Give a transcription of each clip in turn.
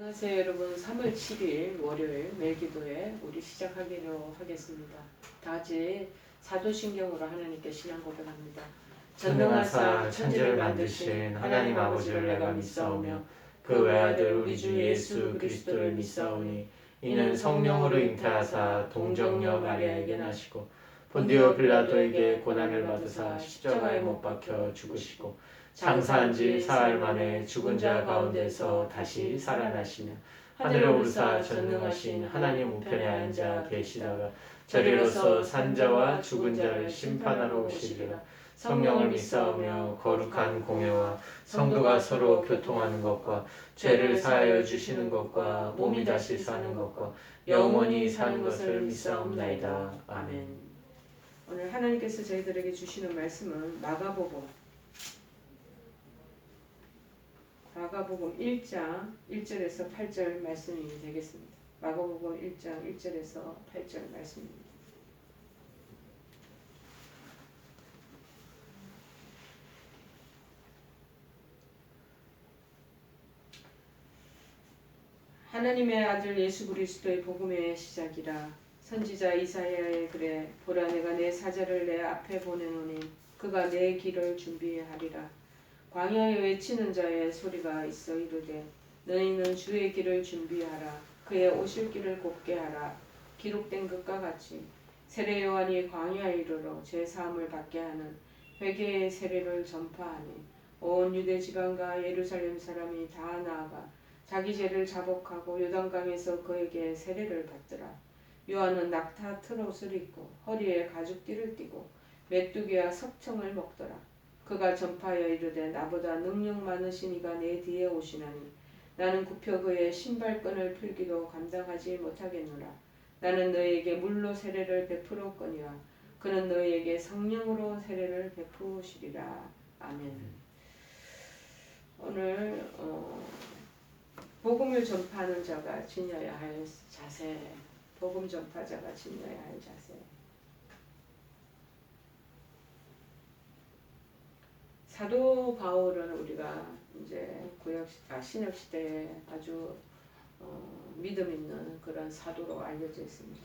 안녕하세요 여러분. 3월 7일 월요일 매일기도회 우리 시작하기로 하겠습니다. 다 같이 사도신경으로 하나님께 신앙 고백합니다. 전능하사 천지를 만드신 하나님 아버지를 내가 믿사오며 그 외아들 우리 주 예수 그리스도를 믿사오니 이는 성령으로 잉태하사 동정녀 마리아에게 나시고 본디오 빌라도에게 고난을 받으사 십자가에 못 박혀 죽으시고 장사한 지 사흘 만에 죽은 자 가운데서 다시 살아나시며 하늘에 오르사 전능하신 하나님 우편에 앉아 계시다가 저리로서 산자와 죽은 자를 심판하러 오시리라. 성령을 믿사오며 거룩한 공예와 성도가 서로 교통하는 것과 죄를 사하여 주시는 것과 몸이 다시 사는 것과 영원히 사는 것을 믿사옵나이다. 아멘. 오늘 하나님께서 저희들에게 주시는 말씀은 마가복음 1장 1절에서 8절 말씀이 되겠습니다. 마가복음 1장 1절에서 8절 말씀입니다. 하나님의 아들 예수 그리스도의 복음의 시작이라. 선지자 이사야의 글에 보라 내가 내 사자를 내 앞에 보내노니 그가 내 길을 준비하리라. 광야에 외치는 자의 소리가 있어 이르되 너희는 주의 길을 준비하라. 그의 오실 길을 곱게 하라. 기록된 것과 같이 세례 요한이 광야에 이르러 제 사함을 받게 하는 회개의 세례를 전파하니 온 유대 지방과 예루살렘 사람이 다 나아가 자기 죄를 자복하고 요단강에서 그에게 세례를 받더라. 요한은 낙타 트롯을 입고 허리에 가죽띠를 띠고 메뚜기와 석청을 먹더라. 그가 전파하여 이르되 나보다 능력 많으신 이가 내 뒤에 오시나니 나는 굽혀 그의 신발끈을 풀기도 감당하지 못하겠노라. 나는 너희에게 물로 세례를 베풀었거니와 그는 너희에게 성령으로 세례를 베푸시리라. 아멘. 오늘 복음을 전파하는 자가 지녀야 할 자세, 복음 전파자가 지녀야 할 자세. 사도 바울은 우리가 이제 신약 시대에 아주 믿음 있는 그런 사도로 알려져 있습니다.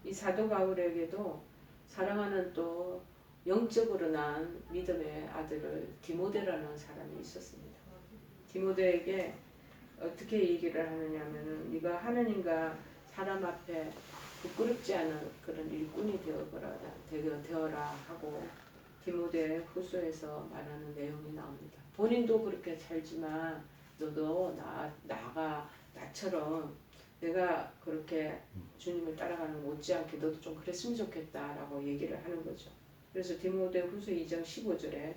이 사도 바울에게도 사랑하는 또 영적으로 난 믿음의 아들을 디모데라는 사람이 있었습니다. 디모데에게 어떻게 얘기를 하느냐면은 네가 하느님과 사람 앞에 부끄럽지 않은 그런 일꾼이 되어라 하고 디모데 후서에서 말하는 내용이 나옵니다. 본인도 그렇게 살지만 너도 나처럼 내가 그렇게 주님을 따라가는 못지않게 너도 좀 그랬으면 좋겠다라고 얘기를 하는 거죠. 그래서 디모데 후서 2장 15절에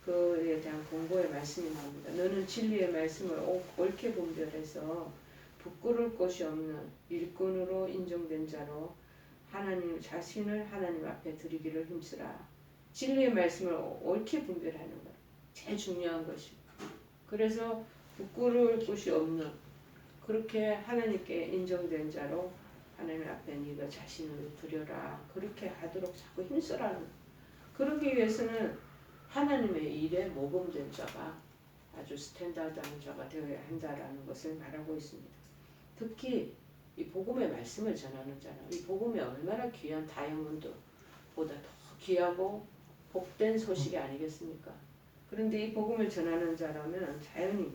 그에 대한 공고의 말씀이 나옵니다. 너는 진리의 말씀을 옳게 분별해서 부끄러울 것이 없는 일꾼으로 인정된 자로 하나님 자신을 하나님 앞에 드리기를 힘쓰라. 진리의 말씀을 옳게 분별하는 것 제일 중요한 것입니다. 그래서 부끄러울 것이 없는 그렇게 하나님께 인정된 자로 하나님 앞에 네가 자신을 드려라. 그렇게 하도록 자꾸 힘쓰라는 것. 그러기 위해서는 하나님의 일에 모범된 자가 아주 스탠다드한 자가 되어야 한다라는 것을 말하고 있습니다. 특히 이 복음의 말씀을 전하는 자는 이 복음이 얼마나 귀한 다이아몬드보다 더 귀하고 복된 소식이 아니겠습니까? 그런데 이 복음을 전하는 자라면 자연히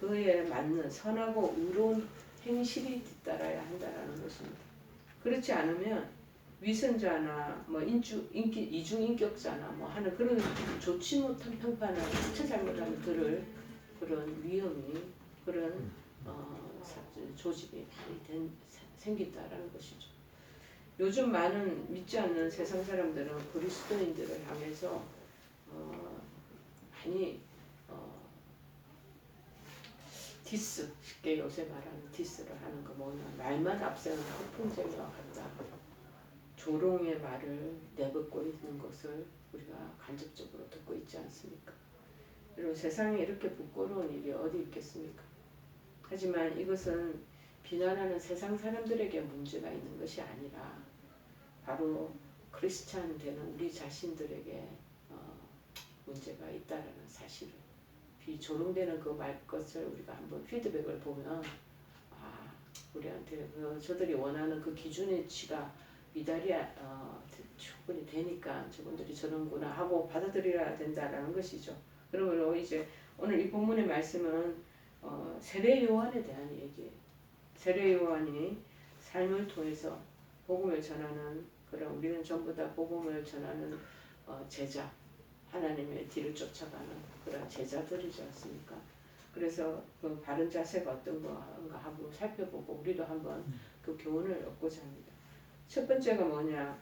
그에 맞는 선하고 의로운 행실이 뒤따라야 한다라는 것입니다. 그렇지 않으면 위선자나 뭐 이중인격자나 뭐 하는 그런 좋지 못한 평판을 자칫 잘못하면 들을 그런 위험이 그런 조직이 많이 생긴다라는 것이죠. 요즘 많은 믿지 않는 세상 사람들은 그리스도인들을 향해서 많이 디스, 쉽게 요새 말하는 디스를 하는 거 뭐냐, 말만 앞세우는 허풍쟁이와 같다. 조롱의 말을 내뱉고 있는 것을 우리가 간접적으로 듣고 있지 않습니까? 여러분 세상에 이렇게 부끄러운 일이 어디 있겠습니까? 하지만 이것은 비난하는 세상 사람들에게 문제가 있는 것이 아니라 바로 크리스찬 되는 우리 자신들에게 문제가 있다라는 사실을 조롱되는 그 말 것을 우리가 한번 피드백을 보면 우리한테 저들이 원하는 그 기준치가 미달이 충분히 되니까 저분들이 저런구나 하고 받아들여야 된다라는 것이죠. 그러므로 이제 오늘 이 본문의 말씀은 세례 요한에 대한 얘기예요. 세례 요한이 삶을 통해서 복음을 전하는 그런 우리는 전부 다 복음을 전하는 제자, 하나님의 뒤를 쫓아가는 그런 제자들이지 않습니까? 그래서 그 바른 자세가 어떤 건가 한번 살펴보고 우리도 한번 그 교훈을 얻고자 합니다. 첫 번째가 뭐냐?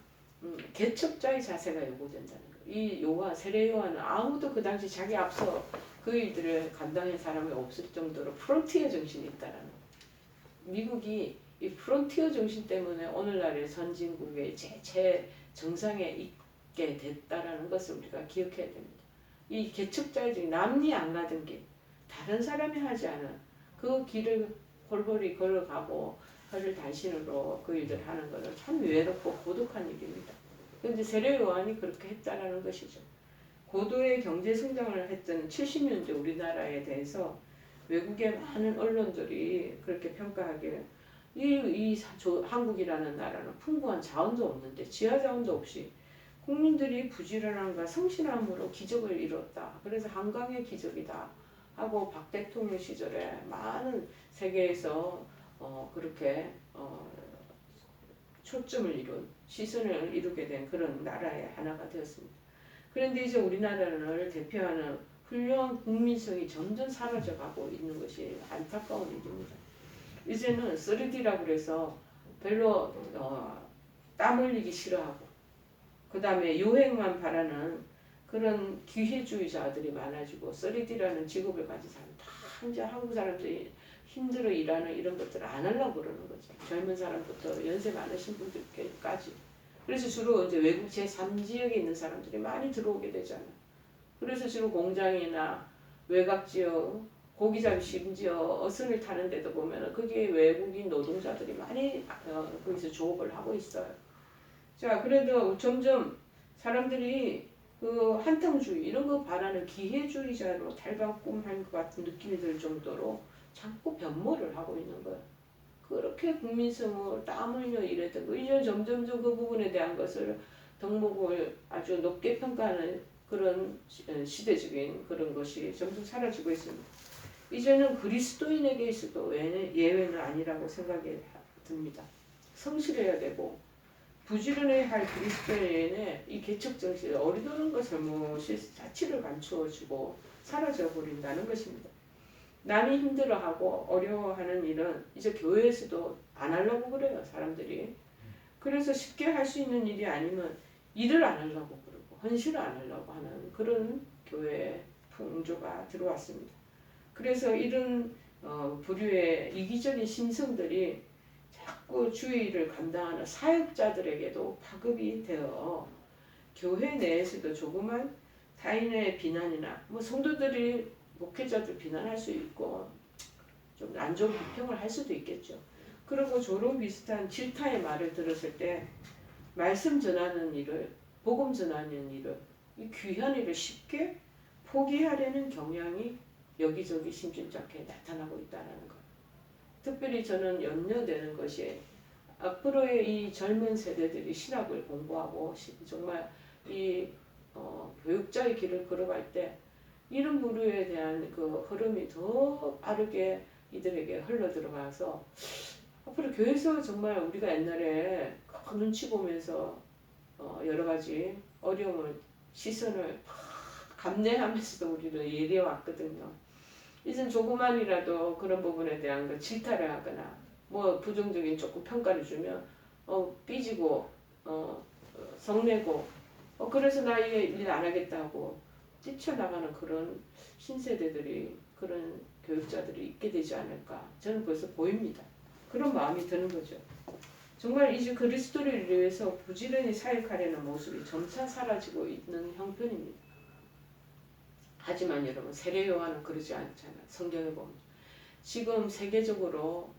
개척자의 자세가 요구된다는 거예요. 이 요한, 세례 요한은 아무도 그 당시 자기 앞서 그 일들을 감당한 사람이 없을 정도로 프론티어 정신이 있다라는 거예요. 미국이 이 프론티어 정신 때문에 오늘날의 선진국의 정상에 있게 됐다라는 것을 우리가 기억해야 됩니다. 이 개척자의 중 남이 안 가던 길, 다른 사람이 하지 않은 그 길을 홀홀히 걸어가고 허를 단신으로 그 일을 하는 것은 참 외롭고 고독한 일입니다. 그런데 세례 요한이 그렇게 했다라는 것이죠. 고도의 경제 성장을 했던 70년대 우리나라에 대해서 외국의 많은 언론들이 그렇게 평가하기를 한국이라는 나라는 풍부한 자원도 없는데 지하 자원도 없이 국민들이 부지런함과 성실함으로 기적을 이뤘다. 그래서 한강의 기적이다 하고 박 대통령 시절에 많은 세계에서 그렇게 초점을 이룬 시선을 이루게 된 그런 나라의 하나가 되었습니다. 그런데 이제 우리나라를 대표하는 훌륭한 국민성이 점점 사라져가고 있는 것이 안타까운 일입니다. 이제는 3D라고 그래서 별로 땀 흘리기 싫어하고 그 다음에 유행만 바라는 그런 기회주의자들이 많아지고 3D라는 직업을 가진 사람 다 이제 한국 사람들이 힘들어 일하는 이런 것들을 안 하려고 그러는 거죠. 젊은 사람부터 연세 많으신 분들까지. 그래서 주로 이제 외국 제3지역에 있는 사람들이 많이 들어오게 되잖아요. 그래서 주로 공장이나 외곽지역, 고기잡이 심지어 어선을 타는 데도 보면 그게 외국인 노동자들이 많이 거기서 조업을 하고 있어요. 자, 그래도 점점 사람들이 그 한탕주의 이런 거 바라는 기회주의자로 탈바꿈한 것 같은 느낌이 들 정도로 자꾸 변모를 하고 있는 거예요. 그렇게 국민성을 땀 흘려 일했던 거 이제 점점 그 부분에 대한 것을 덕목을 아주 높게 평가하는 그런 시대적인 그런 것이 점점 사라지고 있습니다. 이제는 그리스도인에게 있어도 예외는 아니라고 생각이 듭니다. 성실해야 되고 부지런해야 할 그리스도인의 이 개척정신에 어리석은 것을 자취를 감추어주고 사라져버린다는 것입니다. 남이 힘들어하고 어려워하는 일은 이제 교회에서도 안 하려고 그래요, 사람들이. 그래서 쉽게 할 수 있는 일이 아니면 일을 안 하려고 그러고 헌신을 안 하려고 하는 그런 교회 풍조가 들어왔습니다. 그래서 이런 부류의 이기적인 심성들이 자꾸 주의를 감당하는 사역자들에게도 파급이 되어 교회 내에서도 조그만 타인의 비난이나 성도들이 목회자들 비난할 수 있고 좀 안 좋은 비평을 할 수도 있겠죠. 그리고 저런 비슷한 질타의 말을 들었을 때 말씀 전하는 일을 복음 전하는 일을 이 귀한 일을 쉽게 포기하려는 경향이 여기저기 심심찮게 나타나고 있다는 것. 특별히 저는 염려되는 것이 앞으로의 이 젊은 세대들이 신학을 공부하고 정말 이 교육자의 길을 걸어갈 때 이런 부류에 대한 그 흐름이 더 빠르게 이들에게 흘러 들어가서 앞으로 교회에서 정말 우리가 옛날에 눈치 보면서 여러 가지 어려움을 시선을 감내하면서도 우리를 예리해 왔거든요. 이젠 조그만이라도 그런 부분에 대한 거 질타를 하거나 부정적인 조금 평가를 주면 삐지고 성내고 그래서 나 일 안 하겠다고 뛰쳐나가는 그런 신세대들이 그런 교육자들이 있게 되지 않을까 저는 벌써 보입니다. 그런 마음이 드는 거죠. 정말 이제 그리스도를 위해서 부지런히 사역하려는 모습이 점차 사라지고 있는 형편입니다. 하지만 여러분 세례 요한은 그러지 않잖아요. 성경에 보면 지금 세계적으로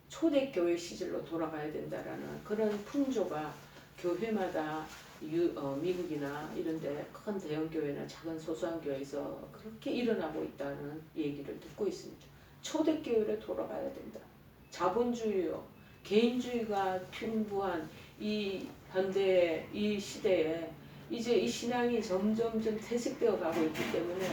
초대교회 시절로 돌아가야 된다라는 그런 풍조가 교회마다 미국이나 이런데 큰 대형 교회나 작은 소소한 교회에서 그렇게 일어나고 있다는 얘기를 듣고 있습니다. 초대교회로 돌아가야 된다. 자본주의요, 개인주의가 풍부한 이 현대의 이 시대에 이제 이 신앙이 점점점 퇴색되어 가고 있기 때문에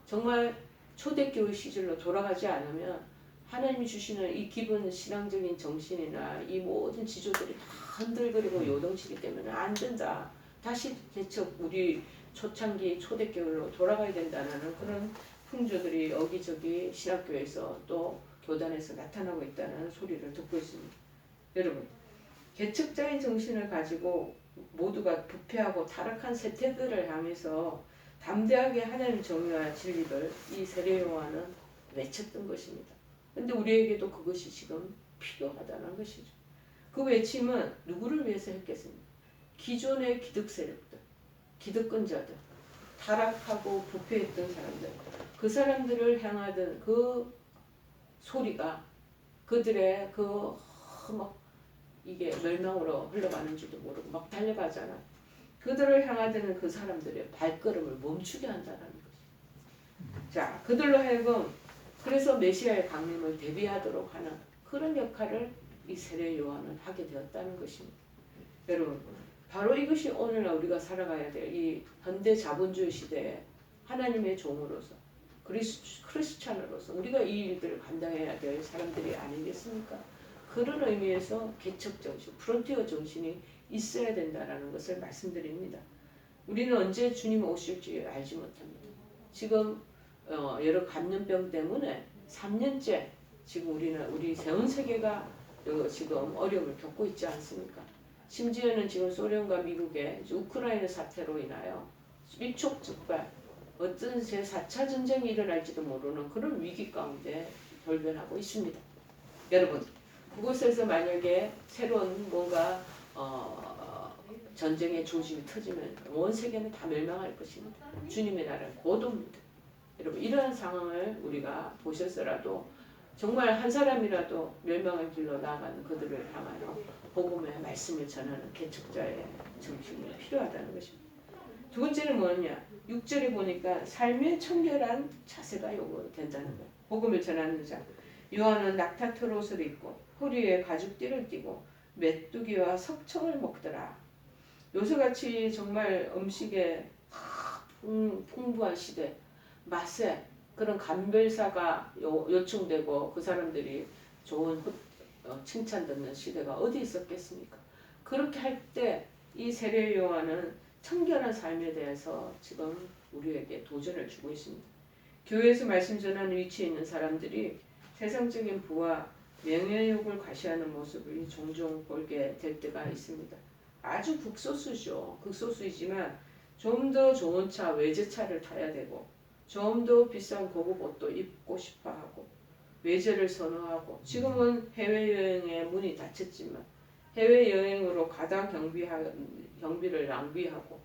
정말 초대교회 시절로 돌아가지 않으면 하나님이 주시는 이 기본 신앙적인 정신이나 이 모든 지조들이 다 흔들거리고 요동치기 때문에 안 된다. 다시 대처 우리 초창기 초대교회로 돌아가야 된다는 그런 풍조들이 여기저기 신학교에서 또 교단에서 나타나고 있다는 소리를 듣고 있습니다. 여러분, 개척자의 정신을 가지고 모두가 부패하고 타락한 세태들을 향해서 담대하게 하나님 정의와 진리를 이 세례 요한은 외쳤던 것입니다. 근데 우리에게도 그것이 지금 필요하다는 것이죠. 그 외침은 누구를 위해서 했겠습니까? 기존의 기득 세력들, 기득권자들, 타락하고 부패했던 사람들, 그 사람들을 향하던 그 소리가 그들의 막 이게 멸망으로 흘러가는지도 모르고 막 달려가잖아. 그들을 향하던 그 사람들의 발걸음을 멈추게 한다는 것이. 자, 그들로 하여금 그래서 메시아의 강림을 대비하도록 하는 그런 역할을 이 세례 요한은 하게 되었다는 것입니다. 여러분, 바로 이것이 오늘날 우리가 살아가야 될 이 현대 자본주의 시대에 하나님의 종으로서 크리스찬으로서 우리가 이 일들을 감당해야 될 사람들이 아니겠습니까? 그런 의미에서 개척 정신, 프론티어 정신이 있어야 된다는 것을 말씀드립니다. 우리는 언제 주님 오실지 알지 못합니다. 지금 여러 감염병 때문에 3년째 지금 우리 세운 세계가 지금 어려움을 겪고 있지 않습니까? 심지어는 지금 소련과 미국의 우크라이나 사태로 인하여 일촉즉발 어떤 제4차 전쟁이 일어날지도 모르는 그런 위기 가운데 돌변하고 있습니다. 여러분, 그곳에서 만약에 새로운 뭔가 전쟁의 조짐이 터지면 온 세계는 다 멸망할 것입니다. 주님의 나라는 곧 옵니다. 여러분, 이러한 상황을 우리가 보셔서라도 정말 한 사람이라도 멸망의 길로 나아가는 그들을 향하여 복음의 말씀을 전하는 개척자의 정신이 필요하다는 것입니다. 두 번째는 뭐냐? 6절에 보니까 삶의 청결한 자세가 요구된다는 거예요. 복음을 전하는 자. 요한은 낙타털 옷을 입고 허리에 가죽띠를 띠고 메뚜기와 석청을 먹더라. 요새같이 정말 음식에 풍부한 시대, 맛에 그런 감별사가 요청되고 그 사람들이 좋은 칭찬 듣는 시대가 어디 있었겠습니까? 그렇게 할 때 이 세례 요한은 청결한 삶에 대해서 지금 우리에게 도전을 주고 있습니다. 교회에서 말씀 전하는 위치에 있는 사람들이 세상적인 부와 명예욕을 과시하는 모습을 종종 보게 될 때가 있습니다. 아주 극소수죠. 극소수이지만 좀 더 좋은 차, 외제차를 타야 되고 좀 더 비싼 고급 옷도 입고 싶어하고 외제를 선호하고 지금은 해외여행의 문이 닫혔지만 해외여행으로 가당 경비를 낭비하고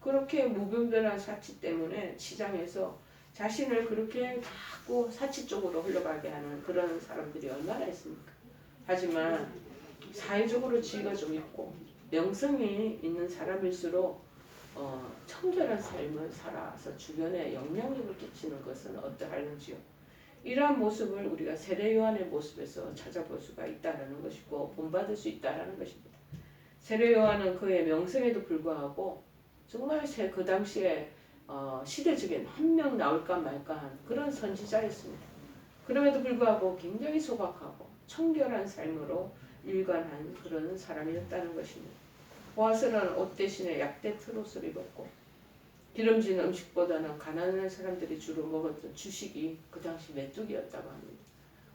그렇게 무분별한 사치 때문에 시장에서 자신을 그렇게 자꾸 사치 쪽으로 흘러가게 하는 그런 사람들이 얼마나 있습니까? 하지만 사회적으로 지위가 좀 있고 명성이 있는 사람일수록 청결한 삶을 살아서 주변에 영향력을 끼치는 것은 어떠할는지요. 이러한 모습을 우리가 세례 요한의 모습에서 찾아볼 수가 있다는 것이고 본받을 수 있다는 것입니다. 세례 요한은 그의 명성에도 불구하고 정말 그 당시에 시대적인 한 명 나올까 말까한 그런 선지자였습니다. 그럼에도 불구하고 굉장히 소박하고 청결한 삶으로 일관한 그런 사람이었다는 것입니다. 보아스는 옷 대신에 약대 트롯을 입었고 기름진 음식보다는 가난한 사람들이 주로 먹었던 주식이 그 당시 메뚜기였다고 합니다.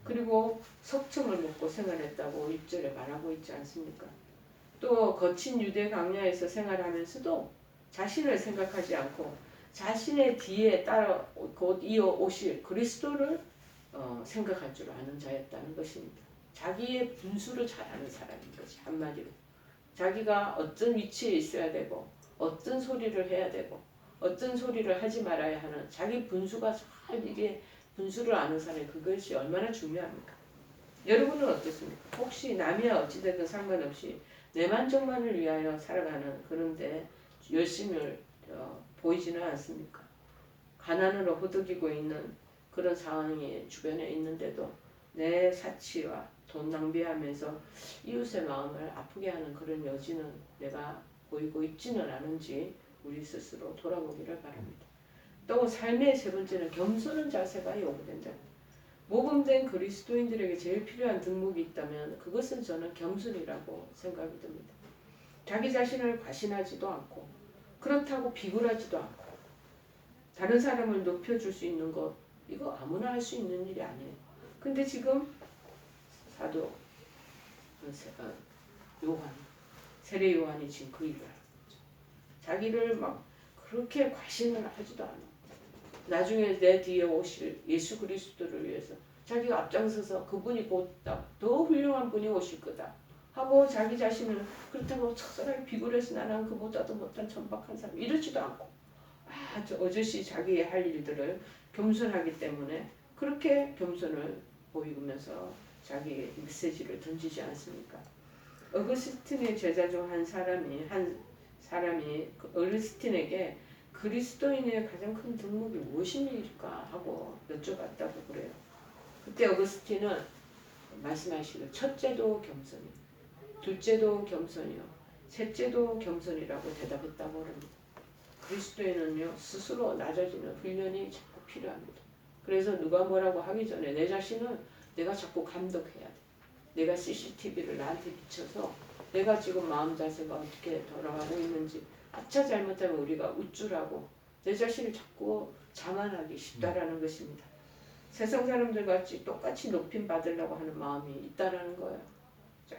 그리고 석청을 먹고 생활했다고 1절에 말하고 있지 않습니까? 또 거친 유대 광야에서 생활하면서도 자신을 생각하지 않고 자신의 뒤에 따라 곧 이어 오실 그리스도를 생각할 줄 아는 자였다는 것입니다. 자기의 분수를 잘 아는 사람인 거지, 한마디로. 자기가 어떤 위치에 있어야 되고 어떤 소리를 해야 되고 어떤 소리를 하지 말아야 하는 자기 분수가 잘 이게 분수를 아는 사람이 그것이 얼마나 중요합니까? 여러분은 어떻습니까? 혹시 남이야 어찌되든 상관없이 내 만족만을 위하여 살아가는 그런데 열심을 보이지는 않습니까? 가난으로 허덕이고 있는 그런 상황이 주변에 있는데도 내 사치와 돈 낭비하면서 이웃의 마음을 아프게 하는 그런 여지는 내가 보이고 있지는 않은지 우리 스스로 돌아보기를 바랍니다. 또 삶의 세 번째는 겸손한 자세가 요구된다. 모범된 그리스도인들에게 제일 필요한 덕목이 있다면 그것은 저는 겸손이라고 생각이 듭니다. 자기 자신을 과신하지도 않고 그렇다고 비굴하지도 않고 다른 사람을 높여줄 수 있는 것 이거 아무나 할 수 있는 일이 아니에요. 근데 지금 사도 요한 세례 요한이 지금 그 일을 하는 거죠. 자기를 막 그렇게 과신을 하지도 않아. 나중에 내 뒤에 오실 예수 그리스도를 위해서 자기가 앞장서서 그분이 곧 더 훌륭한 분이 오실 거다 하고 자기 자신을 그렇다고 처절하게 비굴해서 나는 그보다도 못한 천박한 사람 이러지도 않고 아주 어저씨 자기의 할 일들을 겸손하기 때문에 그렇게 겸손을 보이면서 자기의 메시지를 던지지 않습니까? 어거스틴의 제자 중 한 사람이 그 어거스틴에게 그리스도인의 가장 큰 덕목이 무엇입니까? 하고 여쭤봤다고 그래요. 그때 어거스틴은 말씀하시길 첫째도 겸손이요, 둘째도 겸손이요, 셋째도 겸손이라고 대답했다고 합니다. 그리스도인은요 스스로 낮아지는 훈련이 자꾸 필요합니다. 그래서 누가 뭐라고 하기 전에 내 자신은 내가 자꾸 감독해야 돼. 내가 CCTV를 나한테 비춰서 내가 지금 마음 자세가 어떻게 돌아가고 있는지 아차 잘못하면 우리가 우쭐하고 내 자신을 자꾸 자만하기 쉽다라는 것입니다. 세상 사람들 같이 똑같이 높임 받으려고 하는 마음이 있다라는 거예요. 자,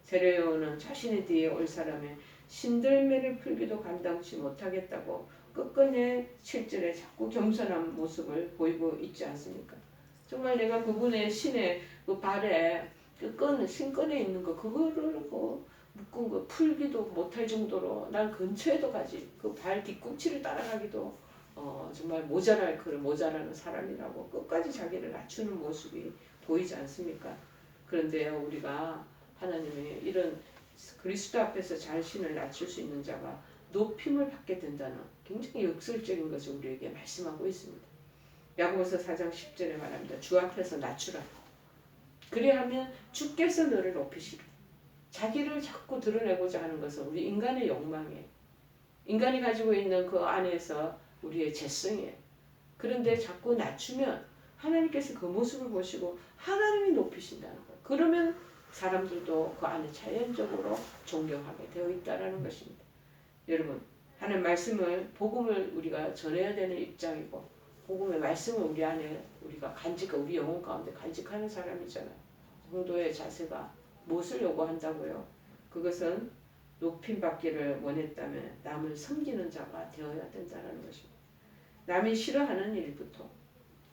세례요한은 자신의 뒤에 올 사람의 신들매를 풀기도 감당치 못하겠다고 끝끝내 실전에 자꾸 겸손한 모습을 보이고 있지 않습니까? 정말 내가 그분의 신의 그 발에 그 신끈에 있는 거 그거를 묶은 거 풀기도 못할 정도로 난 근처에도 가지 그 발 뒤꿈치를 따라가기도 정말 모자라는 사람이라고 끝까지 자기를 낮추는 모습이 보이지 않습니까? 그런데 우리가 하나님의 이런 그리스도 앞에서 자신을 낮출 수 있는 자가 높임을 받게 된다는 굉장히 역설적인 것을 우리에게 말씀하고 있습니다. 야고보서 4장 10절에 말합니다. 주 앞에서 낮추라. 그리하면 주께서 너를 높이시리라. 자기를 자꾸 드러내고자 하는 것은 우리 인간의 욕망이에요. 인간이 가지고 있는 그 안에서 우리의 재성이에요. 그런데 자꾸 낮추면 하나님께서 그 모습을 보시고 하나님이 높이신다는 거예요. 그러면 사람들도 그 안에 자연적으로 존경하게 되어 있다는 것입니다. 여러분, 하나님 말씀을 복음을 우리가 전해야 되는 입장이고 복음의 말씀을 우리 안에 우리가 우리 영혼 가운데 간직하는 사람이잖아요. 성도의 자세가 무엇을 요구한다고요? 그것은 높임 받기를 원했다면 남을 섬기는 자가 되어야 된다는 것입니다. 남이 싫어하는 일부터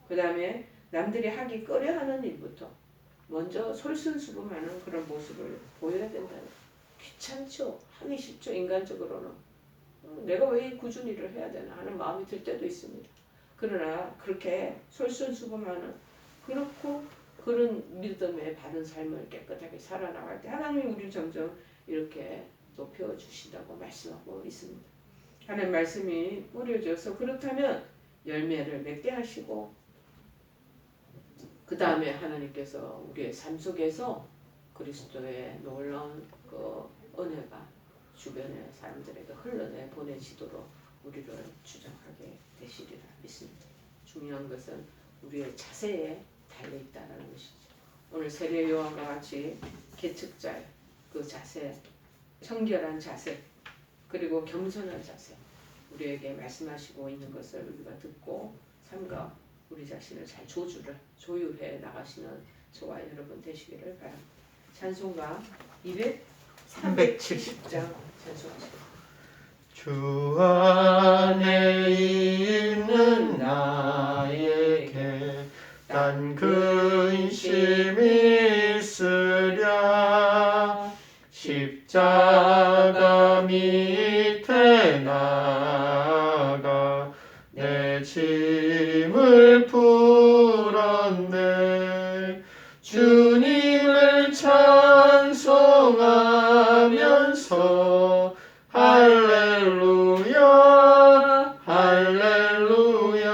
그 다음에 남들이 하기 꺼려하는 일부터 먼저 솔선수범하는 그런 모습을 보여야 된다는 귀찮죠. 하기 싫죠. 인간적으로는. 내가 왜 이 꾸준히 일을 해야 되나 하는 마음이 들 때도 있습니다. 그러나 그렇게 솔선수범하는 그렇고 그런 믿음의 바른 삶을 깨끗하게 살아나갈 때 하나님이 우리를 점점 이렇게 높여주신다고 말씀하고 있습니다. 하나님 말씀이 뿌려져서 그렇다면 열매를 맺게 하시고 그 다음에 하나님께서 우리의 삶 속에서 그리스도의 놀라운 그 은혜가 주변의 사람들에게 흘러내 보내지도록 우리를 주장하게 되시리라 믿습니다. 중요한 것은 우리의 자세에 달려있다는 것이죠. 오늘 세례 요한과 같이 개척자의 그 자세, 청결한 자세, 그리고 겸손한 자세 우리에게 말씀하시고 있는 것을 우리가 듣고 삼가 우리 자신을 잘 조율해 나가시는 저와 여러분 되시기를 바랍니다. 찬송가 370장 찬송하시고 주 안에 있는 나에게 딴 근심이 있으랴 십자가 밑에 나가 내 짐을 풀었네 주님을 찬송하면서 할렐루야 할렐루야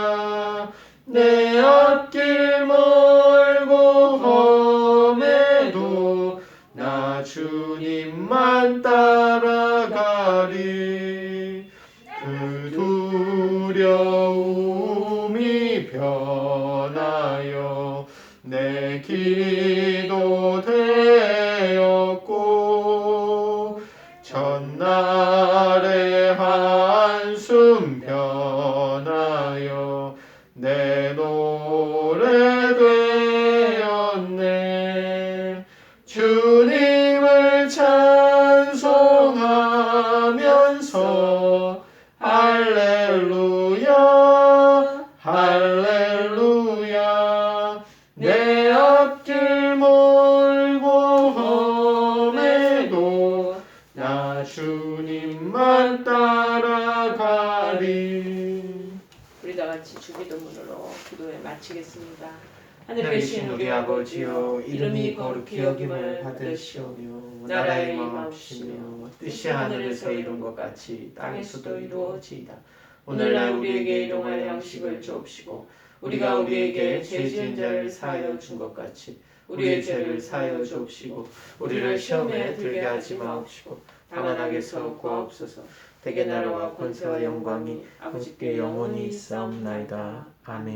내 앞길 멀고 험해도 나 주님만 따라가리. 그 두려움이 변하여 내 기도 되었고 전날의 한숨 변하여 내 노래 되었네. 주님을 찬송하면서 할렐루야 할렐루야. 내 앞길 멀고 험해도 나 주님만 따라가리. 우리 다 같이 주기도문으로 기도에 마치겠습니다. 하늘에 계신 우리 아버지여, 이름이 거룩히 여김을 받으시오며 나라의 마음이시며 뜻이 하늘에서 이룬 것 같이 땅에서도 이루어지이다. 오늘날 우리에게 일용할 양식을 주옵시고 우리가 우리에게 죄 지은 자를 사하여 준 것 같이 우리의 죄를 사하여 주옵시고 우리를 시험에 들게 하지 마옵시고 다만 악에서 구하옵소서. 대개 나라와 권세와 영광이 아버지께 영원히 있사옵나이다. 아멘.